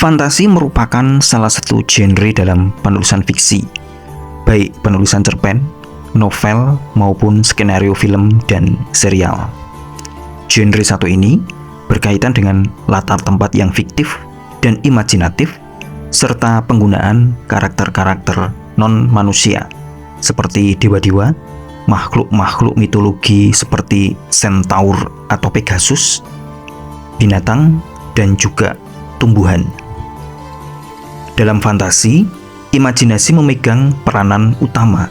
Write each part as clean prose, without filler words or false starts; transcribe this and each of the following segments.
Fantasi merupakan salah satu genre dalam penulisan fiksi, baik penulisan cerpen, novel, maupun skenario film dan serial. Genre satu ini berkaitan dengan latar tempat yang fiktif dan imajinatif, serta penggunaan karakter-karakter non-manusia, seperti dewa-dewa, makhluk-makhluk mitologi seperti Centaur atau Pegasus, binatang, dan juga tumbuhan. Dalam fantasi, imajinasi memegang peranan utama.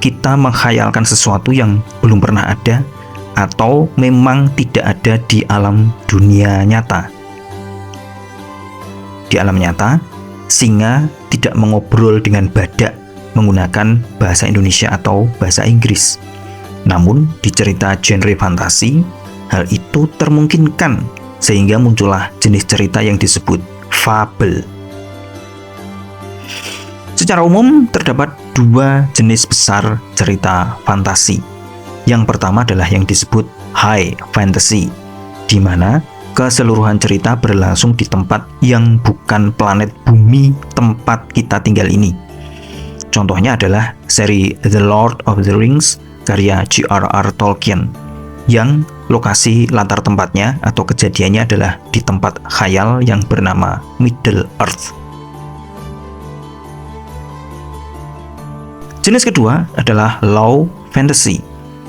Kita menghayalkan sesuatu yang belum pernah ada atau memang tidak ada di alam dunia nyata. Di alam nyata, singa tidak mengobrol dengan badak menggunakan bahasa Indonesia atau bahasa Inggris. Namun, di cerita genre fantasi, hal itu termungkinkan sehingga muncullah jenis cerita yang disebut fabel. Secara umum, terdapat dua jenis besar cerita fantasi. Yang pertama adalah yang disebut high fantasy, di mana keseluruhan cerita berlangsung di tempat yang bukan planet bumi tempat kita tinggal ini. Contohnya adalah seri The Lord of the Rings karya J.R.R. Tolkien, yang lokasi latar tempatnya atau kejadiannya adalah di tempat khayal yang bernama Middle Earth. Jenis kedua adalah low fantasy,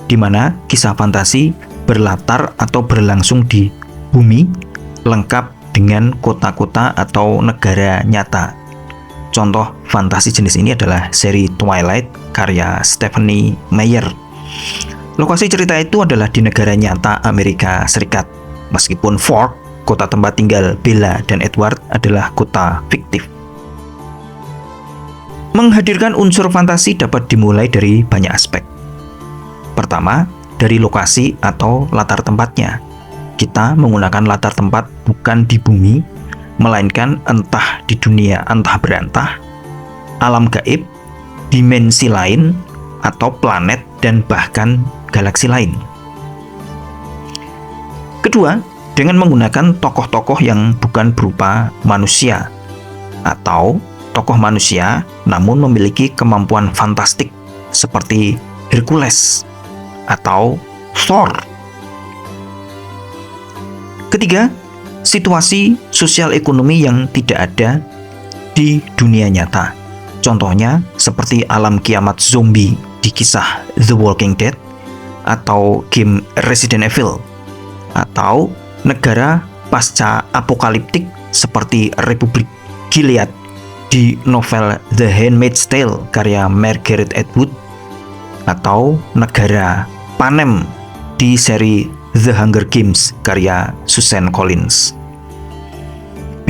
di mana kisah fantasi berlatar atau berlangsung di bumi, lengkap dengan kota-kota atau negara nyata. Contoh fantasi jenis ini adalah seri Twilight karya Stephenie Meyer. Lokasi cerita itu adalah di negara nyata Amerika Serikat, meskipun Fork, kota tempat tinggal Bella dan Edward, adalah kota fiktif. Menghadirkan unsur fantasi dapat dimulai dari banyak aspek. Pertama, dari lokasi atau latar tempatnya. Kita menggunakan latar tempat bukan di bumi, melainkan entah di dunia antah berantah, alam gaib, dimensi lain, atau planet dan bahkan galaksi lain. Kedua, dengan menggunakan tokoh-tokoh yang bukan berupa manusia, atau tokoh manusia namun memiliki kemampuan fantastik seperti Hercules atau Thor. Ketiga, situasi sosial ekonomi yang tidak ada di dunia nyata. Contohnya seperti alam kiamat zombie di kisah The Walking Dead atau game Resident Evil, atau negara pasca apokaliptik seperti Republik Gilead di novel The Handmaid's Tale karya Margaret Atwood, atau negara Panem di seri The Hunger Games karya Suzanne Collins.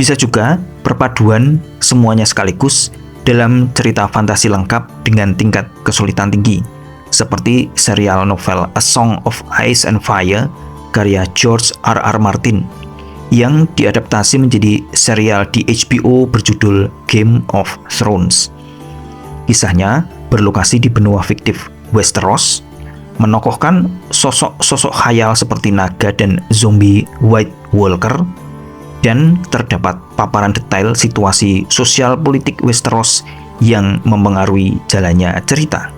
Bisa juga perpaduan semuanya sekaligus dalam cerita fantasi lengkap dengan tingkat kesulitan tinggi, seperti serial novel A Song of Ice and Fire karya George R.R. Martin, yang diadaptasi menjadi serial di HBO berjudul Game of Thrones. Kisahnya berlokasi di benua fiktif Westeros, menokohkan sosok-sosok khayal seperti naga dan zombie White Walker, dan terdapat paparan detail situasi sosial politik Westeros yang mempengaruhi jalannya cerita.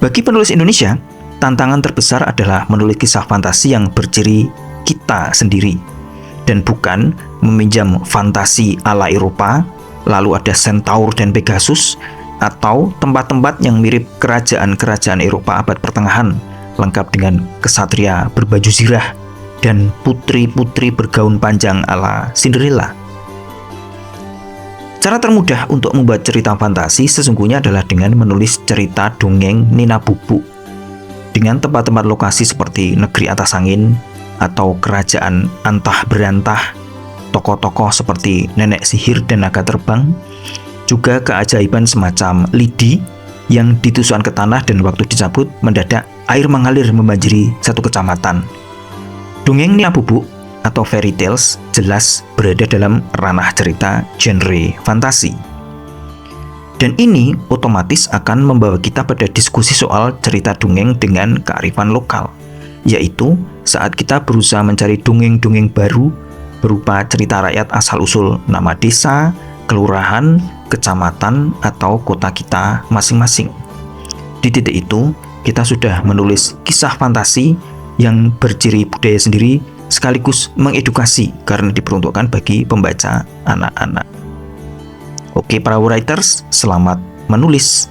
Bagi penulis Indonesia, tantangan terbesar adalah menulis kisah fantasi yang berciri kita sendiri, dan bukan meminjam fantasi ala Eropa, lalu ada Centaur dan Pegasus, atau tempat-tempat yang mirip kerajaan-kerajaan Eropa abad pertengahan, lengkap dengan kesatria berbaju zirah dan putri-putri bergaun panjang ala Cinderella. Cara termudah untuk membuat cerita fantasi sesungguhnya adalah dengan menulis cerita dongeng Nina Bubuk dengan tempat-tempat lokasi seperti negeri atas angin atau kerajaan antah berantah, tokoh-tokoh seperti nenek sihir dan naga terbang, juga keajaiban semacam lidi yang ditusukkan ke tanah dan waktu dicabut mendadak air mengalir membanjiri satu kecamatan. Dongeng Nina Bubuk atau fairy tales jelas berada dalam ranah cerita genre fantasi. Dan ini otomatis akan membawa kita pada diskusi soal cerita dongeng dengan kearifan lokal. yaitu saat kita berusaha mencari dongeng-dongeng baru berupa cerita rakyat asal-usul nama desa, kelurahan, kecamatan, atau kota kita masing-masing. Di titik itu, kita sudah menulis kisah fantasi yang berciri budaya sendiri sekaligus mengedukasi karena diperuntukkan bagi pembaca anak-anak. Oke para writers, selamat menulis.